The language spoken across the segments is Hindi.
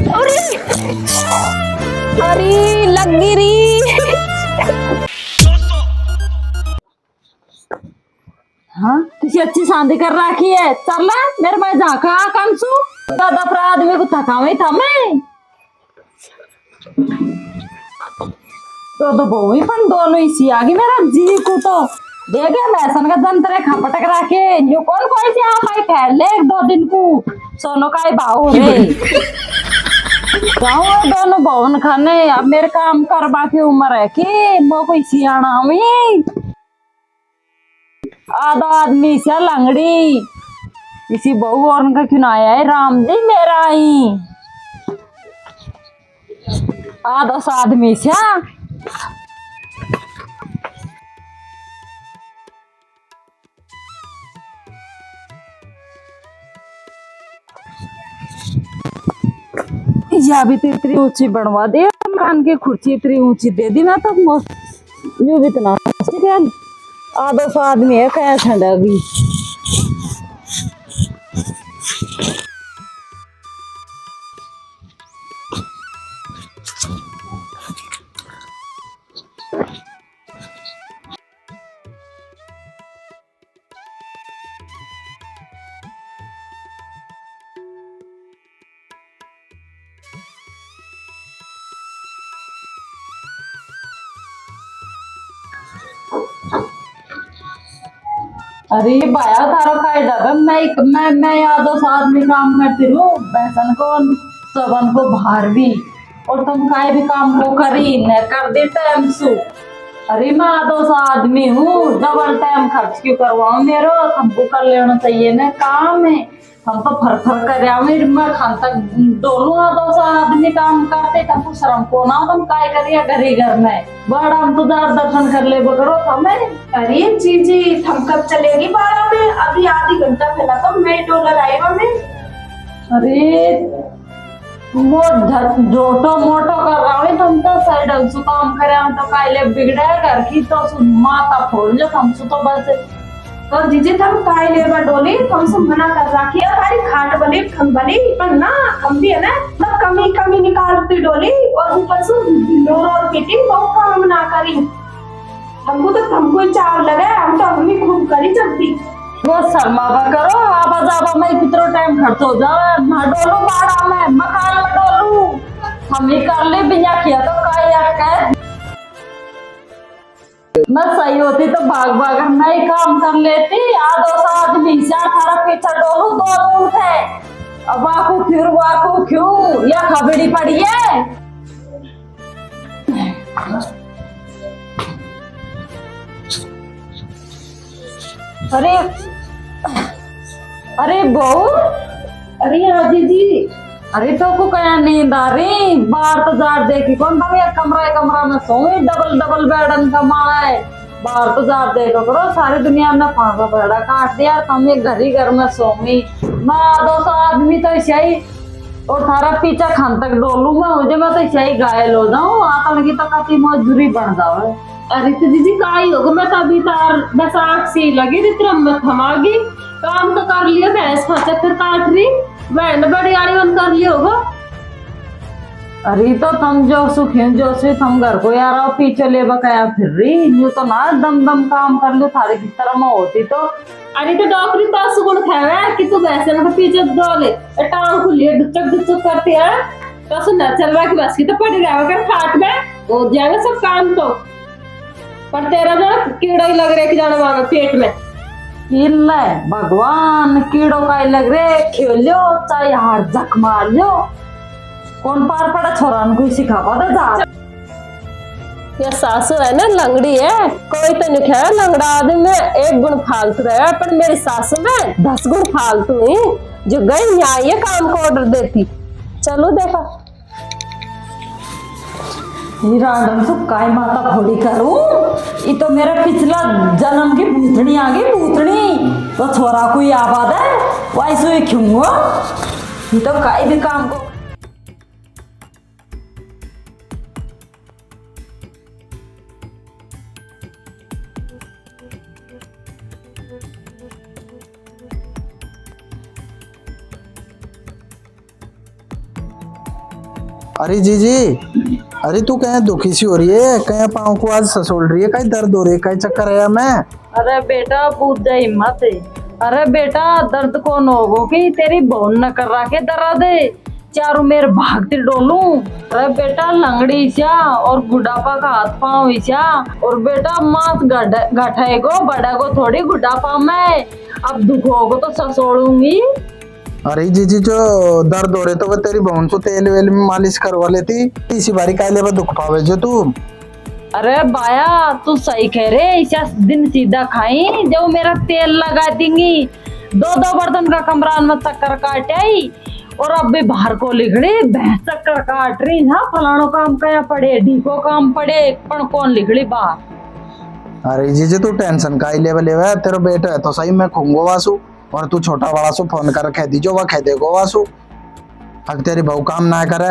अरे अरे लग गिरी। हाँ किसी अच्छी शादी कर रखी है, चल मेरे भाई झाका कंसू दादा पर आदमी को थकावे था मैं तो बहु ही पण दोनों इसी आगे मेरा जी को तो देखे लहसन का जंतरे खपटक रखे जो कौन कोई सी आप आई ठहर ले एक दो दिन को सोनो का ही भाव रे गाँव दोनों भवन खाने अब मेरे काम करवा की उम्र है कि मो कोई सियाना में आधा आदमी से लंगड़ी इसी बहू और उनका क्यों आया है राम जी मेरा ही आधा सा आदमी से या भी तो इतनी ऊंची बनवा दे कान की खुर्ची इतनी ऊंची दे दी मैं तो यूं भी इतना आधा सा आदमी है क्या ठंडा भी अरे भाया थारा कायदा है मैं यादों साथ में काम करती हूँ बैसन को सबन को बाहर भी और तुम काय भी काम को करी न कर दे टाइम सु अरे मैं आदो सा आदमी हूँ डबल टाइम खर्च क्यों करवाऊँ मेरो तुमको कर लेना चाहिए ना काम है हम तो फर फर कर मैं खान तक दोनों आदो सा आदमी काम करते तुमको शर्म को ना तुम काय करिए घरे घर में बड़ा हम तो दर्शन कर ले करो हमें अरे जी जी हम कब चलेगी बारह में अभी आधी घंटा पहला तो मैं डॉलर आएगा मैं अरे वो जोटो मोटो कर रहा हूँ तुम तो सही ढंग से काम करे तो कायले बिगड़े घर की तो माता फोड़ जो तुम तो बस तो जीजे तुम काय लेबर डोली तुमसे मना कर रखी है तारी खाट बनी खम बनी पर ना हम भी है ना मतलब कमी कमी निकालती डोली और ऊपर से लोर और पीटी वो काम ना करी हमको चाव लगा हम तो अम्मी खूब करी चलती वो शर्मावा करो आबा जाबा में कितना टाइम खर्च हो जाए ना डोलू बाड़ा में मकान में डोलू हम ही कर ले बिना किया तो काय अटका मैं सही होती तो भाग भाग मैं ही काम कर लेती आधो सा आदमी से थारा पीछे डोलू दो उठे अब वाकू क्यों या खबड़ी पड़ी है अरे अरे बहू अरे हाँ जीजी अरे तो को क्या नींद आ रही बाहर तो जार देखी कौन था ये कमरा में सोई डबल डबल बेडन कमाना है बाहर तो जार देखो करो सारी दुनिया में फांसा बेड़ा काट दिया तुम ये घर में सोमी मैं दो सौ आदमी तो ऐसे ही और थारा पीछा खान तक डोलू मैं मुझे मैं तो ऐसे ही घायल हो जाऊँ आतन की तो काफी मजदूरी बन जाओ अरे तो दीदी का ही होगा मैं तो अभी तार बस आग सी लगी थी तेरा मत थमागी काम तो कर लिया भैंस का चक्कर काट रही वैन बड़ी गाड़ी बंद कर लिया होगा अरे तो तुम जो सुखी जो से तुम घर को यार पीछे ले बकाया फिर रही यूं तो ना दम दम काम कर लो थारे की तरह में होती तो अरे तो डॉक्टरी तो सुगुण खावे कि तू भैंस के पीछे डोले टांग खुली डुचक करती है तो सुन चल रहा की बस की तो पड़ी रहा कर खाट में हो जाएगा सब काम तो पर तेरा जो कीड़ा ही लग रहा है कि जाने वाला पेट में इल्ले भगवान कीड़ों का लग रहे खेलो चाहे हार जख मार लो कौन पार पड़ा छोरा को सिखावा था जा ये सासू है ना लंगड़ी है कोई तो नहीं है लंगड़ा आदमी में एक गुण फालतू है पर मेरी सासू में 10 गुण फालतू ही जो गई न्याय काम को ऑर्डर देती चलो देखा रांडन से काय माता फोड़ी करूं ये तो मेरा पिछला जन्म की भूतनी आ गई भूतनी तो छोरा कोई आबाद है वैसे क्यों ये तो काय भी काम को अरे जीजी, अरे तू कहीं दुखी सी हो रही है, कहीं पाँव को आज ससोल रही है, कहीं दर्द हो रही है, कहीं चक्कर है मैं। अरे बेटा पूछ जा हिम्मत है। अरे बेटा दर्द कौन होगो कि तेरी बहन न कर रहा के दर्द है, चारों मेरे भागते डोलू। अरे बेटा लंगड़ी सा और बुढ़ापा का हाथ पाँव ईसा, और बेटा मांस गठाएगो बड़ा को थोड़ी बुढ़ापा में, अब दुख होगो तो ससोड़ूंगी। अरे जीजी जो दर्द हो रहे तो वो तेरी बहन को तेल वेल में मालिश करवा लेती, इसी बारी काले वो दुख पावे जो तू। अरे बाया तू सही कह रहे, ऐसा दिन सीधा खाई जो मेरा तेल लगा देंगी। दो दो बर्तन का कमरान में चक्कर काट आई, और अब भी बाहर को लिखड़ी भैंस चक्कर काट रही ना, फलानो काम कया पड़े ढीको काम पड़े पण कौन लिखड़ी बाहर। अरे जीजी तू टेंशन का ही लेवल है, तेरा बेटा है तो सही मैं खूंगो वासु, और तू छोटा बड़ा सु फोन कर कह दीजो वह कह देगो वासु, अब तेरी बहू काम ना करे।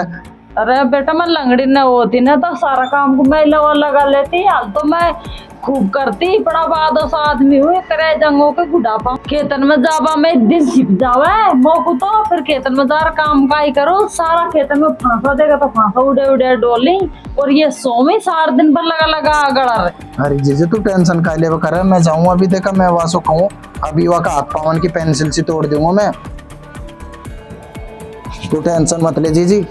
अरे बेटा मैं लंगड़ी न होती ना तो सारा काम को मैं लगा लेती, हाल तो मैं खूब करती, बड़ा बाद आदमी हुए करे जंगों के बुढ़ापा। खेतन में जावा मैं दिन छिप जावा मोकू, तो फिर खेतन में जा काम का ही करो, सारा खेतन में फांसा देगा तो फांसा उड़े उड़े डोली, और ये सो में सारा दिन भर लगा गड़ा रहे। अरे जीजी तू टेंशन का ले करे, मैं जाऊँ अभी, देखा मैं वासु कहूँ अभी वह का हाथ पावन की पेंसिल से तोड़ दूंगा मैं, तू टेंशन मत ले जीजी।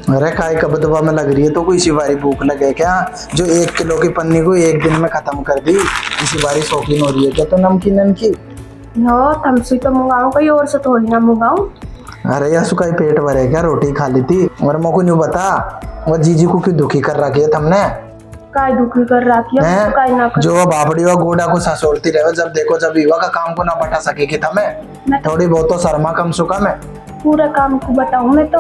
अरे काय कब दबा में लग रही है तो कोई इसी बारी भूख लगे क्या, जो 1 किलो की पन्नी को एक दिन में खत्म कर दी, इसी बारी शौकीन हो रही है क्या तो नमकीन की। नो तुमसे तो मंगाऊं, कहीं और से थोड़ी ना मंगाऊं। अरे यार सुखाई पेट भरे क्या, रोटी खा ली थी, और मेरे को नहीं बता वो जीजी को क्यों दुखी कर रखी है तुमने। काय दुखी कर रखी है, काय ना कर। जो वो बाबड़ी व गोड़ा को ससोड़ती रहे, जब देखो जब युवा का काम को ना बता सकेगी तुम्हें, थोड़ी बहुत तो शर्मा कम सुखा में। पूरा काम को बताऊं मैं तो।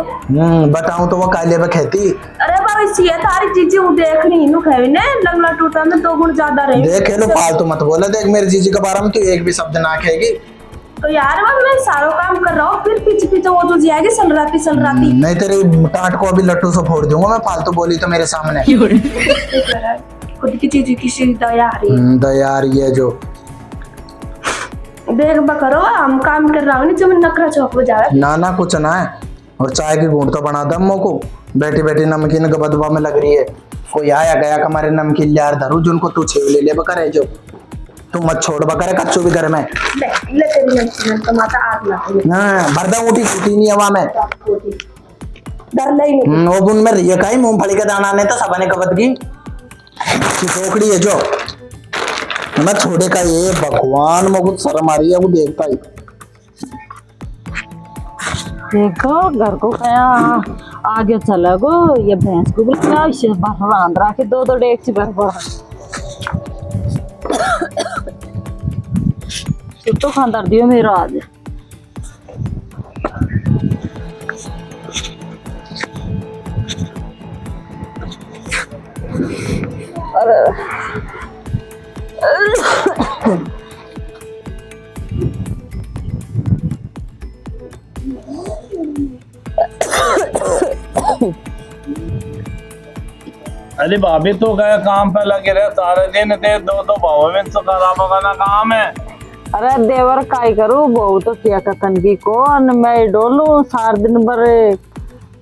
बताऊं तो वो काले में खेती। अरे बाबा इसी है तारी चीजें वो देख नहीं नु खावे ने, लंगला टूटा में 2 गुण ज्यादा रहे। देख लो फालतू मत बोला, देख मेरी जीजी के बारे में तू एक भी शब्द ना कहेगी। तो यार मैं सारा काम कर रहा हूँ, फिर पीछे पीछे वो जो जाएगी सलराती। नहीं तेरे टाट को अभी लट्टू से फोड़ दूंगा मैं, फालतू बोली तो मेरे सामने। खुद की चीज की दया आ रही है। दया आ रही है जो, देख बकरो हम काम कर रहा हूँ, नहीं जो मैं नखरा चौक में जावे। ना कुछ ना है, और चाय की घूंट तो बना दम को, बैठी बैठी नमकीन गबदबा में लग रही है। कोई आया गया हमारे नमकीन यार धरू जिनको तू छेव ले ले बकरे, जो तू मत छोड़ बकरे कच्चू भी घर में ले तेरी नमकीन टमाटर आग ना। हां भरदा उठी छूटी नहीं हवा में, डर नहीं। वो बुन में रही काई मूंगफली का दाना ने तो सबने कबत की टोकड़ी है जो मैं छोड़े का, ये भगवान में कुछ शर्म आ रही है वो देखता ही। देखो घर को कया आगे चला गो, ये भैंस को भी क्या बांध रहा के 2 डेग भर पड़ा तो खानदार दियो मेरा आज। अरे अरे भाभी तो गए काम पे लगे रहे सारे दिन, ते 2 भाव में तो खराब होगा काम है। अरे देवर काय करूं, बहु तो क्या कतन की कौन मैं डोलू सार दिन भर,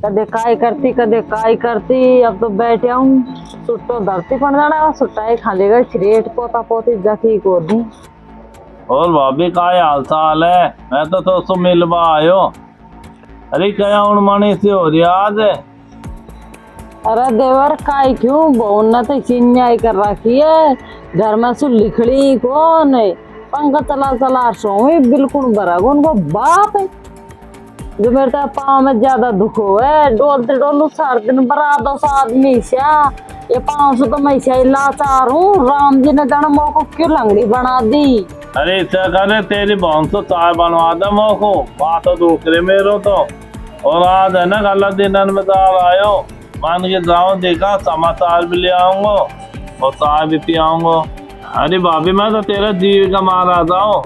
कदे काय करती। अब तो बैठे हूँ सुट्टो धरती पड़ जाना, सुट्टा खा लेगा श्रेट पोता पोती जाकी को दी। और भाभी का हाल चाल है, मैं तो मिलवा आयो। अरे क्या उड़मानी से हो रही आज। अरे देवर काय क्यों, बहु ने तो चिन्याई कर रखी है, घर में सु लिखड़ी कौन है, पंखा चला सो बिल्कुल बराबर उनको बाप है, जो मेरे तो पाँव में ज्यादा दुख है, डोलते डोलू सार दिन बरा 2 आदमी स्या, ये 500 तो मैं स्या लाचार हूँ, राम जी ने जाना मोह को क्यों लंगड़ी बना दी। अरे इसे करे तेरी बहन तो चाय बनवा दे मोह को, बात तो दूसरे मेरो तो, और आज है ना गलत दिन में आयो, मान के जाओ देखा समाचार भी ले आऊंगा और चाय भी पियाऊंगा। अरे भाभी मैं तो तेरा जीव का मार आता हूँ,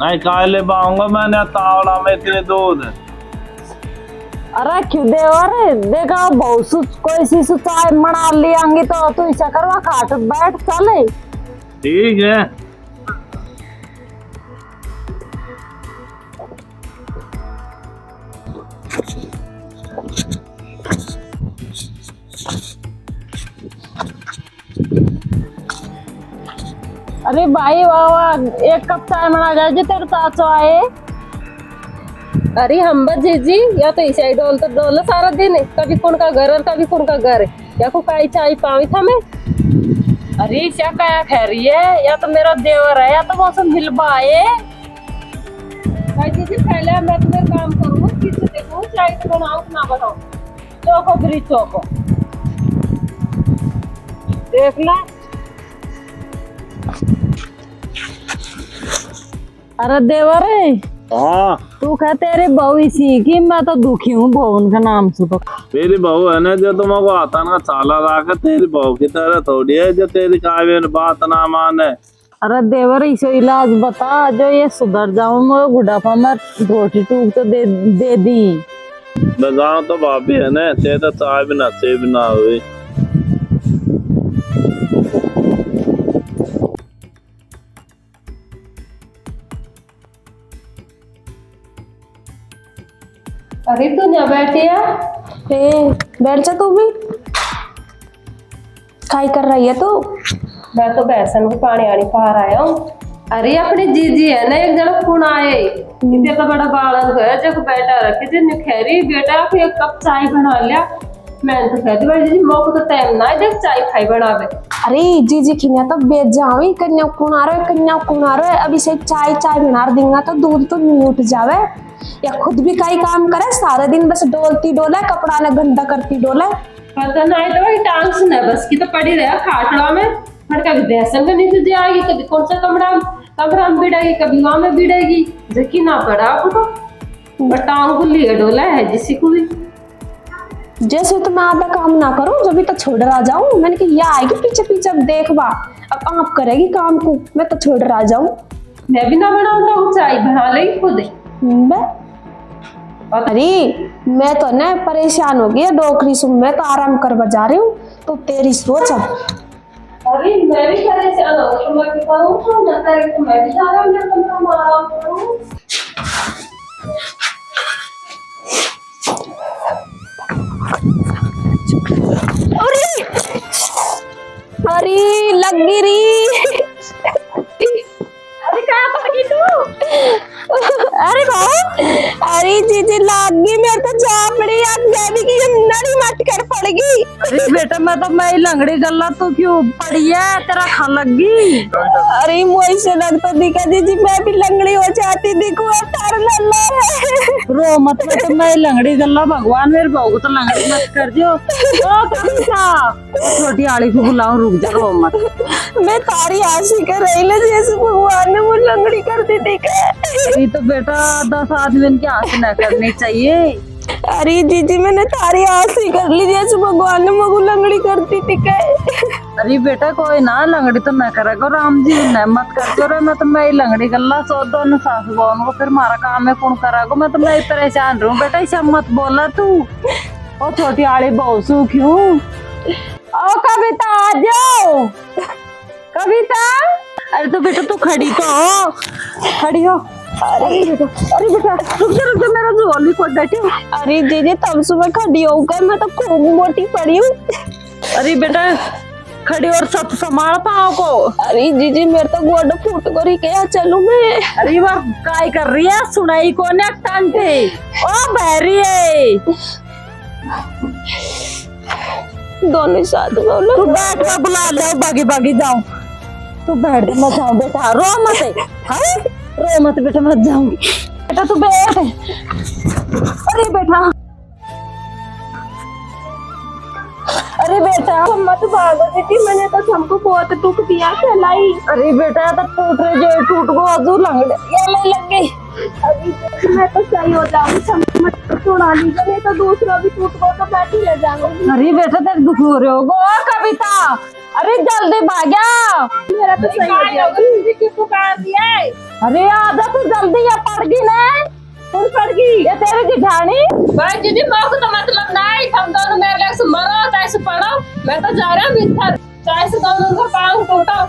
नहीं काय ले पाऊंगा मैंने तावड़ा में इतने दूध। अरे क्यों देवर देखा बहुत कोई सी चाय बना लियांगी तो तू ऐसा करवा खाट बैठ चले। ठीक है। अरे भाई वाह एक कप चाय बना जाए जी तेरे चाचो आए। अरे हम बस जीजी या तो ऐसे ही डोल सारा दिन है, कभी कौन का घर और कभी कौन का घर है, या को काई चाय पावी था मैं। अरे क्या क्या कह रही है, या तो मेरा देवर है या तो मौसम हिलबाए। भाई जीजी पहले मैं तुम्हें काम करूँ फिर से देखूँ चाय तो बनाऊँ ना बनाऊँ। चौको गिरी चौको देख ला। अरे देवर है हाँ तू कह तेरी बहू इसी की, मैं तो दुखी हूँ बहू का नाम से। तो मेरी बहू है ना जो तुमको आता ना साला रखा, तेरी बहू की तरह थोड़ी है जो तेरी काव्य बात ना माने। अरे देवर इसे इलाज बता जो ये सुधर जाऊं मैं, बुढ़ापा में रोटी टूक तो दे दी। बताओ तो भाभी है ना ते तो चाय भी नसीब ना हुई। अरे तू ना बैठिया बैठ जा तू भी। काय कर रही है तू? मैं तो बेसन को पानी आनी पार आया हूँ। अरे अपनी जीजी है ना एक जन फोन आए इतने का बड़ा बालक है जब बैठा रखे जो खैरी बेटा फिर एक कप चाय बना लिया। मैंने तो कह दी भाई जीजी मौको तो टाइम ना है देख चाय खाई बनावे। अरे जीजी खिना तो बेच जावी कन्या कुनारो अभी से चाय बना देंगे तो दूध तो नहीं उठ जावे। या खुद भी कई काम करे सारा दिन बस डोलती डोले कपड़ा ने गंदा करती डोले। पता नहीं तो भाई टांग सुना बस की तो पड़ी रहा खाटड़ा में। पर कभी बेसन का नहीं तुझे आएगी, कभी कौन सा कमरा में बिड़ेगी, कभी वहां में बिड़ेगी जबकि ना पड़ा आपको तो टांग को लिए डोला है जिसी को भी। जैसे तो मैं आधा काम ना करूं जब भी तो छोड़ रहा जाऊं। मैंने कहा यह आएगी पीछे पीछे देखबा अब आप करेगी काम को, मैं तो छोड़ रहा जाऊं। मैं भी ना बनाऊंगा वो चाय बना लेगी खुद ही। अरे मैं तो ना परेशान हो गई डोकरी सुन, मैं तो आराम कर बजा रही हूँ तो तेरी सोच। अरे मैं भी परेशान हो तो मैं क्या करूं तो ना करे तो मैं भी जा रहा हूं मेरा कमरा में आराम करूं। अरे लग गिरी। अरे क्या कर गई तू? अरे अरे जीजी लाग गई मेरे तो जापड़ी आज बेबी की नड़ी मट कर पड़ गई। अरे बेटा मैं लंगड़ी गल्ला तो क्यों पड़ी है तेरा खा लग गई। अरे मुझे से लगता दिखा जीजी मैं भी लंगड़ी हो जाती देखो तार लल्ला है। रो मत बेटा मैं लंगड़ी गल्ला भगवान मेरे बहू को तो लंगड़ी मत कर दियो। ओ कविता छोटी आड़ी को बुलाओ रुक जा रो मत। मैं तारी आशी कर रही ले जैसे भगवान ने मुझे लंगड़ी कर दी थी। ये तो बेटा 10 आदमी की आस न करनी चाहिए। अरे जीजी मैंने तारी आशी कर ली जैसे भगवान ने मुझे लंगड़ी कर दी थी। अरे बेटा कोई ना लंगड़ी तो न करेगा राम जी न मत करते रहे। मैं तो मैं लंगड़ी गल्ला सो दोनों सासू बहन को फिर मारा काम है कौन करागो। मैं तो मैं परेशान रहूं बेटा ऐसा मत बोला तू। ओ छोटी आड़ी बहुत सूखी हूँ। ओ कविता आ जाओ कविता। अरे तो बेटा तू खड़ी हो। अरे बेटा रुक जा मेरा झोली को बैठी। अरे जीजी तब सुबह खड़ी हो गई मैं तो खूब मोटी पड़ी हूँ। अरे बेटा खड़ी और सब संभाल पाओ को। अरे जीजी मेरे तो गोड फूट गई क्या चलूं मैं। अरे वाह काय कर रही है सुनाई को ने टांटे ओ बहरी है। दोनों साथ बोलो। तू बैठ कर बुला ले बागी जाओ। तू बैठ मत जाओ बेटा रो मत है रो मत बेटा मत जाओ बेटा तू बैठ। अरे बेटा मत भागो दीदी मैंने तो हमको बहुत दुख दिया खिलाई। अरे बेटा तो टूट रहे जो टूट को आजू लंगड़े ये लग गई। अभी मैं तो सही हो जाऊंगी मत छोड़ा लीजिए नहीं तो दूसरा भी टूट गो तो बैठी रह जाऊंगी। अरे बेटा तेरे दुख हो रहे हो कविता। अरे जल्दी भाग्या मेरा तो सही हो जाएगा। पुकार दिया। अरे आजा तू जल्दी या पड़ गई ना। कौन पड़ गई ये तेरी जिठानी भाई दीदी माँ को तो मतलब नहीं, हम दोनों मेरे लिए से मरो चाहे से पढ़ो, मैं तो जा रहा हूँ भीतर, चाहे से दोनों का पाँव टूटा,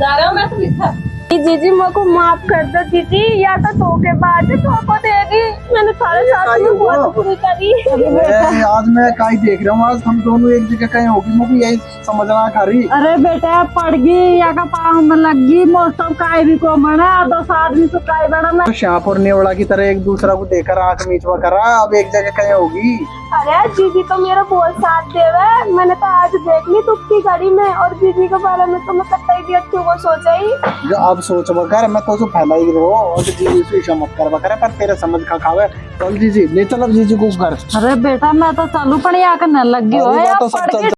जा रहा हूँ मैं तो भीतर। जीजी मेरे को माफ कर दो दीदी, या तो धोखेबाज है, धोखा देगी। मैंने सारे साथ में बहुत बुरी करी। आज मैं कहीं देख रहा हूँ, आज हम दोनों एक जगह कहीं होगी, मुझे यही समझना खा रही। अरे बेटा पड़ गई या का पाँव में लग गई, मौसम काय भी को मना दो आदमी तो काय बड़ा मैं श्यामपुर नेवड़ा की तरह एक दूसरा को देखकर आंख मीचवा करा, अब एक जगह कहीं होगी। अरे जीजी तो मेरा बहुत साथ देवे, मैंने तो आज देख ली दुखी घड़ी में, और जीजी के बारे में तो मैं कतई भी अच्छी को सोचा ही। जो अब सोच बकर मैं तो फैला ही रहो और जीजी से इशा मत कर बकर, पर तेरे समझ का खावे। चल जीजी ले चल अब जीजी को घर। अरे बेटा मैं तो चालू पड़ी आकर न लग गई हो अरे या वो तो सब पड़ चल गई